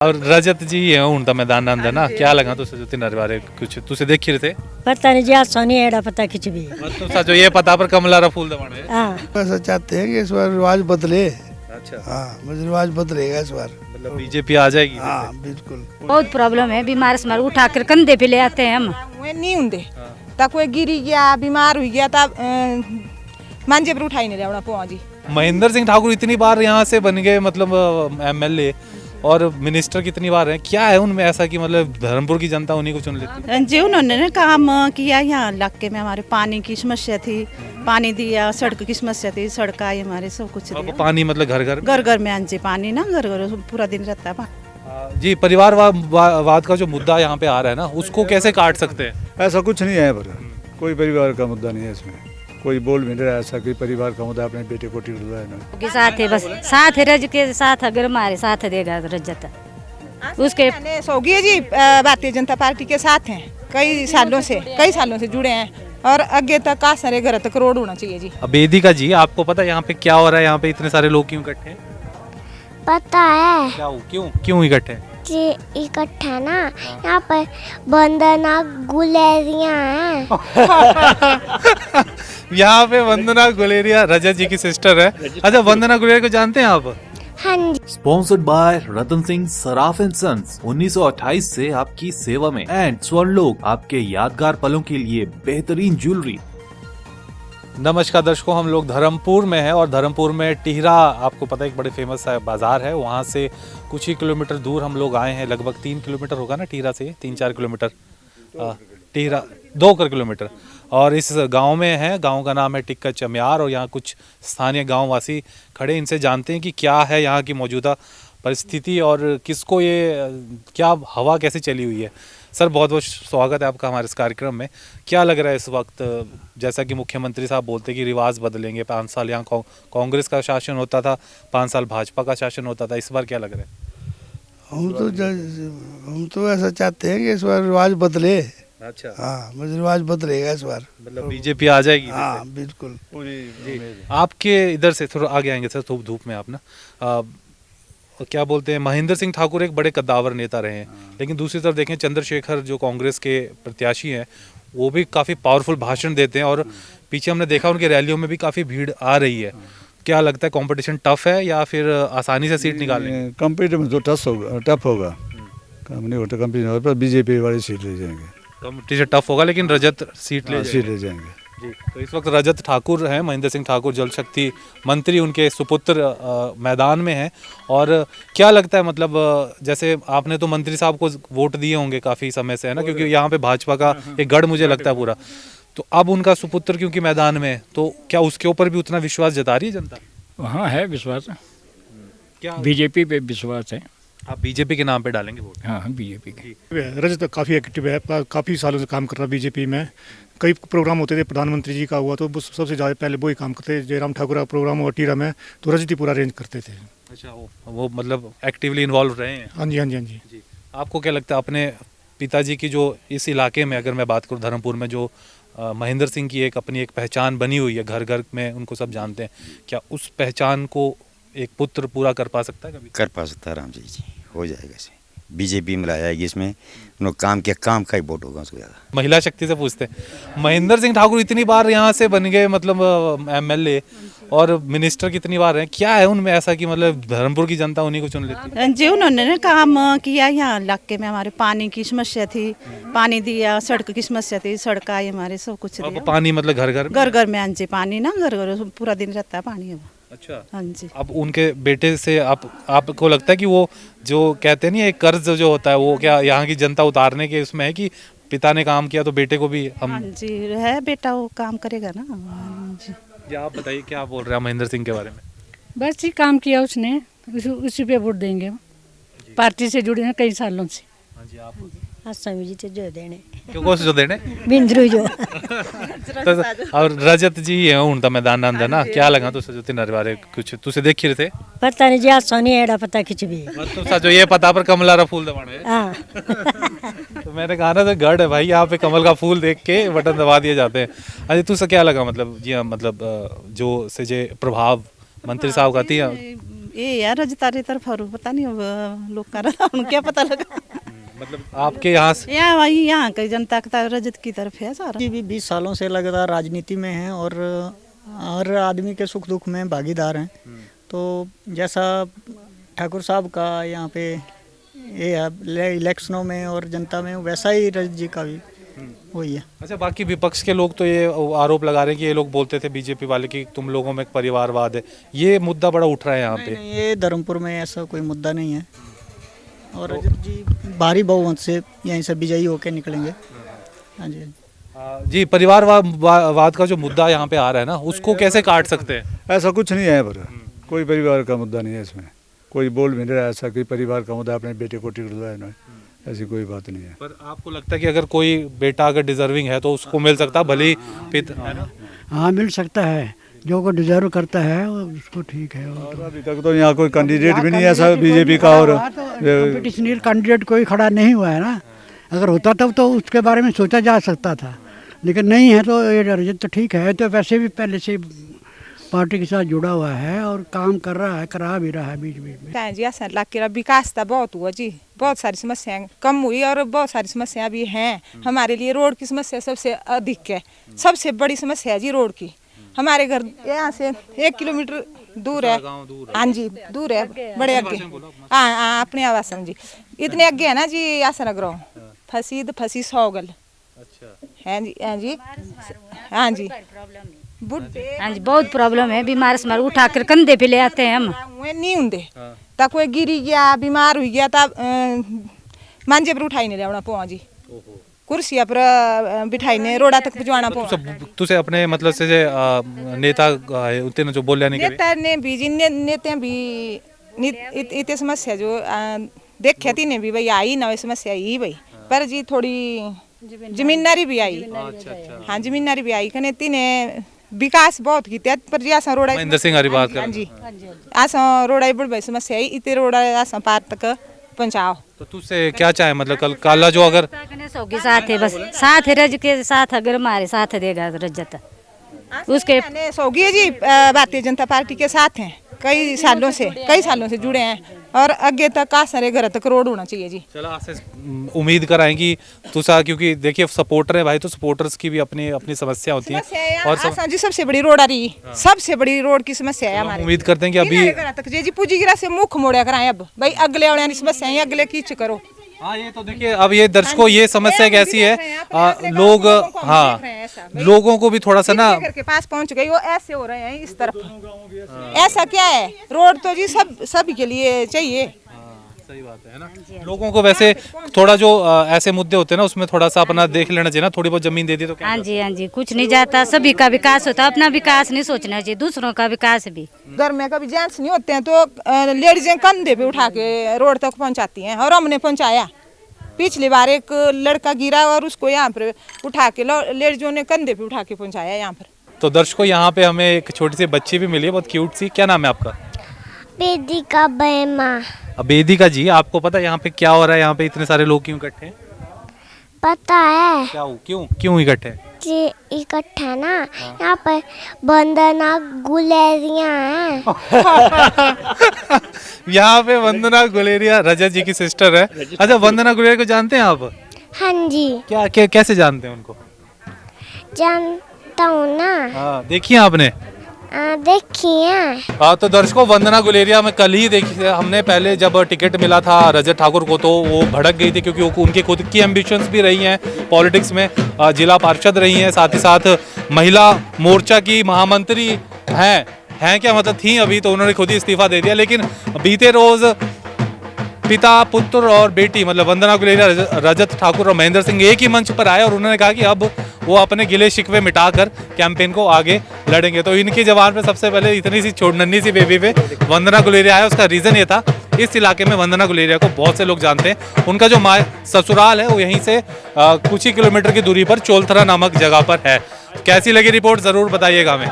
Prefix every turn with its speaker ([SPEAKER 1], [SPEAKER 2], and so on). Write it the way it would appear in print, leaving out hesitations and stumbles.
[SPEAKER 1] और रजत जी हूँ तो मैदान अंदर ना क्या लगा तुझे जो तीन बारे कुछ तुझे देख रहे थे
[SPEAKER 2] पता नहीं जी सोनी एड़ा पता कुछ भी
[SPEAKER 1] तो सचो ये पता पर कमला रा फूल दबाने
[SPEAKER 2] हाँ
[SPEAKER 3] ऐसा चाहते हैं कि इस बार रिवाज बदले।
[SPEAKER 1] अच्छा
[SPEAKER 3] हाँ मुझे रिवाज बदलेगा इस बार।
[SPEAKER 1] मतलब बीजेपी आ जाएगी
[SPEAKER 3] हाँ बिल्कुल।
[SPEAKER 4] बहुत प्रॉब्लम है, बीमार समार उठा कर कंधे पे ले आते हैं हम।
[SPEAKER 5] वो नहीं होंगे तब कोई गिरी गया बीमार हुई गया तब मांझे पर उठाई नहीं रहा पहुँच जी।
[SPEAKER 1] महेंद्र सिंह ठाकुर इतनी बार यहाँ से बन गए मतलब एमएलए और मिनिस्टर कितनी बार हैं, क्या है उनमें ऐसा कि मतलब धर्मपुर की जनता उन्हीं को चुन लेती है?
[SPEAKER 6] जी उन्होंने ना काम किया। यहाँ इलाके में हमारे पानी की समस्या थी, पानी दिया, सड़क की समस्या थी, सड़क आई हमारे, सब कुछ
[SPEAKER 1] आपको
[SPEAKER 6] दिया।
[SPEAKER 1] पानी मतलब घर घर
[SPEAKER 6] घर घर में जी पानी ना, घर घर पूरा दिन रहता है पानी।
[SPEAKER 1] जी परिवारवाद का जो मुद्दा यहाँ पे आ रहा है ना उसको कैसे काट सकते हैं?
[SPEAKER 7] ऐसा कुछ नहीं है, पर कोई परिवार का मुद्दा नहीं है इसमें। कोई बोल भी नहीं रहा ऐसा कि परिवार का मुद्दा अपने बेटे को टिक रहा है
[SPEAKER 4] के साथ है, बस साथ है, रज के साथ अगर हमारे साथ देगा रजत उसके
[SPEAKER 5] सोगी है जी भारतीय जनता पार्टी के साथ हैं, कई सालों से जुड़े हैं और आगे तक का सारे घर तक रोड होना चाहिए जी।
[SPEAKER 1] अब वेदिका जी आपको पता है यहाँ पे क्या हो रहा है? यहाँ पे इतने सारे लोग क्यों इकट्ठे हैं?
[SPEAKER 8] पता है
[SPEAKER 1] क्या क्यों इकट्ठे हैं?
[SPEAKER 8] कि इकट्ठा ना यहाँ पर वंदना गुलेरिया है।
[SPEAKER 1] यहाँ पे वंदना गुलेरिया रजत जी की सिस्टर है। अच्छा वंदना गुलेरिया को जानते हैं आप?
[SPEAKER 8] हाँ जी।
[SPEAKER 9] Sponsored by Ratan Singh Saraf and sons, 1928 से आपकी सेवा में एंड स्वर्णलोक आपके यादगार पलों के लिए बेहतरीन ज्वेलरी।
[SPEAKER 1] नमस्कार दर्शकों, हम लोग धर्मपुर में हैं और धर्मपुर में टिहरा आपको पता है एक बड़े फेमस बाजार है, वहाँ से कुछ ही किलोमीटर दूर हम लोग आए हैं। लगभग 3 किलोमीटर होगा ना टिहरा से, 3-4 किलोमीटर टिहरा 2 किलोमीटर। और इस गांव में है, गांव का नाम है टिक्का चमियार और यहाँ कुछ स्थानीय गांववासी खड़े, इनसे जानते हैं कि क्या है यहाँ की मौजूदा परिस्थिति और किसको ये क्या हवा कैसे चली हुई है। सर बहुत बहुत स्वागत है आपका हमारे इस कार्यक्रम में। क्या लग रहा है इस वक्त, जैसा कि मुख्यमंत्री साहब बोलते कि रिवाज बदलेंगे, 5 साल यहाँ कांग्रेस का शासन होता था, 5 साल भाजपा का शासन होता था, इस बार क्या लग रहा है?
[SPEAKER 3] हम तो ऐसा चाहते हैं कि इस बार रिवाज बदले।
[SPEAKER 1] अच्छा
[SPEAKER 3] हाँ मुझे रिवाज बदलेगा इस बार।
[SPEAKER 1] मतलब बीजेपी आ जाएगी?
[SPEAKER 3] हाँ बिल्कुल।
[SPEAKER 1] आपके इधर से थोड़ा आगे आएंगे सर, धूप में आप ना क्या बोलते हैं, महेंद्र सिंह ठाकुर एक बड़े कद्दावर नेता रहे हैं, लेकिन दूसरी तरफ देखें चंद्रशेखर जो कांग्रेस के प्रत्याशी हैं वो भी काफ़ी पावरफुल भाषण देते हैं और पीछे हमने देखा उनकी रैलियों में भी काफ़ी भीड़ आ रही है। क्या लगता है कंपटीशन टफ है या फिर आसानी से सीट निकालेंगे?
[SPEAKER 7] कंपटीशन जो टफ होगा, कम नहीं होता कंपटीशन होगा, बीजेपी वाली सीट ले जाएंगे।
[SPEAKER 1] कंपटीशन टफ होगा लेकिन रजत सीट ले
[SPEAKER 7] जाएंगे।
[SPEAKER 1] जी तो इस वक्त रजत ठाकुर हैं, महेंद्र सिंह ठाकुर जल शक्ति मंत्री, उनके सुपुत्र मैदान में हैं। और क्या लगता है मतलब जैसे आपने तो मंत्री साहब को वोट दिए होंगे काफ़ी समय से, है ना, क्योंकि यहाँ पे भाजपा का एक गढ़ मुझे लगता है पूरा, तो अब उनका सुपुत्र क्योंकि मैदान में है तो क्या उसके ऊपर भी उतना विश्वास जता रही है जनता?
[SPEAKER 10] हाँ है विश्वास,
[SPEAKER 1] क्या
[SPEAKER 10] बीजेपी पे विश्वास है।
[SPEAKER 1] आप बीजेपी के नाम पे डालेंगे वोट?
[SPEAKER 10] हाँ बीजेपी के।
[SPEAKER 11] रजत काफ़ी एक्टिव है, काफ़ी सालों से काम कर रहा है बीजेपी में। कई प्रोग्राम होते थे, प्रधानमंत्री जी का हुआ तो सबसे ज़्यादा पहले वो ही काम करते थे। जयराम ठाकुर का प्रोग्राम हुआ टीरा में तो रजत ही पूरा अरेंज करते थे।
[SPEAKER 1] अच्छा वो मतलब एक्टिवली इन्वॉल्व रहे हैं?
[SPEAKER 11] हाँ जी हाँ जी हाँ जी।
[SPEAKER 1] आपको क्या लगता है अपने पिताजी की जो इस इलाके में, अगर मैं बात करूँ धर्मपुर में, जो महेंद्र सिंह की एक अपनी एक पहचान बनी हुई है, घर घर में उनको सब जानते हैं, क्या उस पहचान को एक पुत्र पूरा कर पा सकता है कभी?
[SPEAKER 12] कर पा सकता है राम जी, हो जाएगा इसे। बीजेपी में लाएगी इसमें, उन्होंने काम किया, काम का ही वोट होगा उसको ज़्यादा।
[SPEAKER 1] महिला शक्ति से पूछते हैं, महेंद्र सिंह ठाकुर इतनी बार यहाँ से बन गए मतलब एमएलए और मिनिस्टर कितनी बार हैं, क्या है उनमें ऐसा कि मतलब धर्मपुर की जनता उन्हीं को चुन लेती है?
[SPEAKER 6] जी उन्होंने ना काम किया। यहाँ इलाके में हमारे पानी की समस्या थी, पानी दिया, सड़क की समस्या थी, सड़क आई हमारे, सब कुछ दिया।
[SPEAKER 1] पानी मतलब घर घर
[SPEAKER 6] में जी पानी ना, घर घर पूरा दिन रहता है पानी।
[SPEAKER 1] अच्छा
[SPEAKER 6] हाँ जी।
[SPEAKER 1] अब उनके बेटे से आपको लगता है कि वो जो कहते हैं नहीं एक कर्ज जो होता है वो क्या यहाँ की जनता उतारने के उसमें है कि पिता ने काम किया तो बेटे को भी हम?
[SPEAKER 6] हाँ जी है, बेटा वो काम करेगा ना। हाँ जी।
[SPEAKER 1] आप बताइए क्या बोल रहे हैं महेंद्र सिंह के बारे में?
[SPEAKER 2] बस ही काम किया उसने, उसी पे वोट देंगे। पार्टी से जुड़े हैं कई सालों से।
[SPEAKER 1] हाँ जी आप?
[SPEAKER 2] हाँ स्वामी जी से जो देने
[SPEAKER 1] क्यों जो देने
[SPEAKER 2] बिंद्रू जो
[SPEAKER 1] और रजत जी हूँ तो मैदान अंदर ना क्या लगा तुझे जो तीन बारे कुछ तुझे देख रहे थे?
[SPEAKER 2] पता नहीं जी सोनी एड़ा पता कुछ भी
[SPEAKER 1] तो सचो ये पता पर कमला रा फूल दबाने।
[SPEAKER 2] हाँ
[SPEAKER 1] तो मैंने कहा ना तो गढ़ है भाई, यहाँ पे कमल का फूल देख के बटन दबा दिए जाते हैं। अच्छा तुझे क्या लगा मतलब जी मतलब जो से जे प्रभाव मंत्री साहब का थी?
[SPEAKER 6] ये यार रजतारी तरफ और पता नहीं अब लोग कर रहा उनको क्या पता लगा।
[SPEAKER 1] मतलब आपके यहाँ से
[SPEAKER 6] यहाँ वही यहाँ की जनता का रजत की तरफ है सारा।
[SPEAKER 13] जी भी 20 सालों से लगातार राजनीति में हैं और हर आदमी के सुख दुख में भागीदार हैं। तो जैसा ठाकुर साहब का यहाँ पे ये है इलेक्शनों में और जनता में, वैसा ही रजत जी का भी वही है।
[SPEAKER 1] अच्छा, बाकी विपक्ष के लोग तो ये आरोप लगा रहे हैं कि ये लोग बोलते थे बीजेपी वाले कि तुम लोगों में एक परिवारवाद है, ये मुद्दा बड़ा उठ रहा है यहाँ पे।
[SPEAKER 13] नहीं, ये धर्मपुर में ऐसा कोई मुद्दा नहीं है और रजत जी भारी बहुमत से यहीं से विजयी होकर निकलेंगे। हाँ जी
[SPEAKER 1] जी, परिवारवाद का जो मुद्दा यहाँ पे आ रहा है ना, उसको कैसे काट सकते हैं?
[SPEAKER 7] ऐसा कुछ नहीं है, पर कोई परिवार का मुद्दा नहीं है इसमें। कोई बोल भी नहीं रहा ऐसा कि परिवार का मुद्दा अपने बेटे को टिकट दिलाया ना, ऐसी कोई बात नहीं है।
[SPEAKER 1] पर आपको लगता है कि अगर कोई बेटा अगर डिजर्विंग है तो उसको मिल सकता है, भले ही पिता?
[SPEAKER 14] हाँ, मिल सकता है, जो को डिजर्व करता है उसको ठीक है।
[SPEAKER 7] और अभी तक तो यहाँ कोई कैंडिडेट भी नहीं है ऐसा बीजेपी का, और
[SPEAKER 14] कंपटीशनल कैंडिडेट कोई खड़ा नहीं हुआ है ना। अगर होता तब तो उसके बारे में सोचा जा सकता था, लेकिन नहीं है तो ये रजत तो ठीक है। तो वैसे भी पहले से पार्टी के साथ जुड़ा हुआ है और काम कर रहा है, करा भी रहा है बीच बीच में।
[SPEAKER 5] जी असर लाके विकास तो बहुत हुआ जी, बहुत सारी समस्याएं कम हुई और बहुत सारी समस्याएं भी हैं। हमारे लिए रोड की समस्या सबसे अधिक है, सबसे बड़ी समस्या है जी रोड की। हमारे घर यहाँ से 1 किलोमीटर दूर है। हाँ जी दूर है, बड़े आगे। हाँ अपने आवास जी इतने आगे है ना जी आसनगर फंसी तो फंसी 100 गल। हाँ जी हाँ जी हाँ जी
[SPEAKER 4] हाँ जी बहुत प्रॉब्लम है। बीमार समार उठा कर कंधे पे ले आते हैं हम।
[SPEAKER 5] नहीं होंगे तब कोई गिरी गया बीमार हो गया तब मांझे पर उठाई नहीं लिया पवा जी, कुर्सिया पर बिठाई ने रोड़ा तक पहुंचाना पवा।
[SPEAKER 1] तुसे अपने मतलब से नेता उतने जो बोलिया नहीं
[SPEAKER 5] नेता ने भी जी नेता भी इतने समस्या जो देखे थी ने भी भाई आई ना समस्या ही भाई, पर जी थोड़ी जमीनदारी भी आई। हाँ जमीनदारी भी आई कने तीने विकास बहुत किया, पर जी आसा रोड़ा
[SPEAKER 1] महेंद्र सिंह हरी बात कर।
[SPEAKER 5] हाँ जी आसा रोड़ा बड़ी भाई समस्या आई, इतने रोड़ा आसा पार तक पहुंचाओ।
[SPEAKER 1] तो तुझसे क्या चाहे, मतलब कल काला जो अगर
[SPEAKER 4] के साथ है, बस साथ है रज के साथ, अगर हमारे साथ देगा रजत उसके
[SPEAKER 5] सोगी है जी भारतीय जनता पार्टी के साथ हैं, कई सालों से जुड़े हैं और आगे तक आ सारे घर तक रोड होना चाहिए जी।
[SPEAKER 1] चलो आपसे उम्मीद कराएंगी तुसा, क्योंकि देखिए सपोर्टर है भाई, तो सपोर्टर्स की भी अपनी अपनी समस्या होती है और
[SPEAKER 5] जी सबसे बड़ी रोड आ रही, सबसे बड़ी रोड की समस्या है हमारी।
[SPEAKER 1] उम्मीद करते हैं कि अभी
[SPEAKER 5] तक जी पूजी गिरा से मुख मोड़िया कराएं अब भाई, अगले वाले समस्या है अगले कीच करो।
[SPEAKER 1] हाँ ये तो देखिए अब ये दर्शकों ये समस्या कैसी है, लोग हाँ लोगों को भी थोड़ा सा ना
[SPEAKER 5] घर के पास पहुंच गई, वो ऐसे हो रहे हैं इस तरफ। ऐसा क्या है, रोड तो जी सभी के लिए चाहिए।
[SPEAKER 1] सही बात है ना। लोगों को वैसे थोड़ा जो ऐसे मुद्दे होते हैं ना उसमें थोड़ा सा अपना देख लेना चाहिए ना, थोड़ी बहुत जमीन दे दी तो क्या।
[SPEAKER 4] हाँ जी कुछ नहीं जाता, सभी का विकास होता है, अपना विकास नहीं सोचना चाहिए, दूसरों का विकास भी।
[SPEAKER 5] घर में कभी जेंट्स नहीं होते हैं तो लेडीजें कंधे पे उठा के रोड तक पहुंचाती हैं, और हमने पहुंचाया। पिछली बार एक लड़का गिरा और उसको यहाँ पर उठा के लेडीजों ने कंधे पे उठा के पहुंचाया यहाँ पर।
[SPEAKER 1] तो दर्शकों यहाँ पे हमें एक छोटी सी बच्ची भी मिली है, बहुत क्यूट सी। क्या नाम है आपका?
[SPEAKER 8] वेदिका बहमा।
[SPEAKER 1] वेदिका जी, आपको पता है यहाँ पे क्या हो रहा है? यहाँ पे इतने सारे लोग क्यों इकट्ठे हैं?
[SPEAKER 8] पता है
[SPEAKER 1] क्या क्यों इकट्ठे?
[SPEAKER 8] जी इकट्ठा ना यहाँ पर वंदना गुलेरिया है।
[SPEAKER 1] यहाँ पे वंदना गुलेरिया रजत जी की सिस्टर है। अच्छा, वंदना गुलेरिया को जानते हैं आप?
[SPEAKER 8] हाँ जी।
[SPEAKER 1] क्या कैसे जानते हैं उनको?
[SPEAKER 8] जानता हूँ ना।
[SPEAKER 1] हाँ देखिए आपने?
[SPEAKER 8] देखिए।
[SPEAKER 1] तो दर्शकों वंदना गुलेरिया में कल ही देखी हमने, पहले जब टिकट मिला था रजत ठाकुर को तो वो भड़क गई थी, क्योंकि उनकी खुद की एम्बिशंस भी रही हैं पॉलिटिक्स में, जिला पार्षद रही हैं, साथ ही साथ महिला मोर्चा की महामंत्री हैं क्या मतलब थी अभी, तो उन्होंने खुद ही इस्तीफा दे दिया। लेकिन बीते रोज पिता पुत्र और बेटी मतलब वंदना गुलेरिया रजत ठाकुर और महेंद्र सिंह एक ही मंच पर आए और उन्होंने कहा कि अब वो अपने गिले शिकवे मिटाकर कैंपेन को आगे लड़ेंगे। तो इनकी जवान पे सबसे पहले इतनी सी नन्ही सी बेबी पे वंदना गुलेरिया आया। उसका रीज़न ये था, इस इलाके में वंदना गुलेरिया को बहुत से लोग जानते हैं। उनका जो ससुराल है वो यहीं से कुछ ही किलोमीटर की दूरी पर चोलथरा नामक जगह पर है। कैसी लगी रिपोर्ट ज़रूर बताइएगा हमें।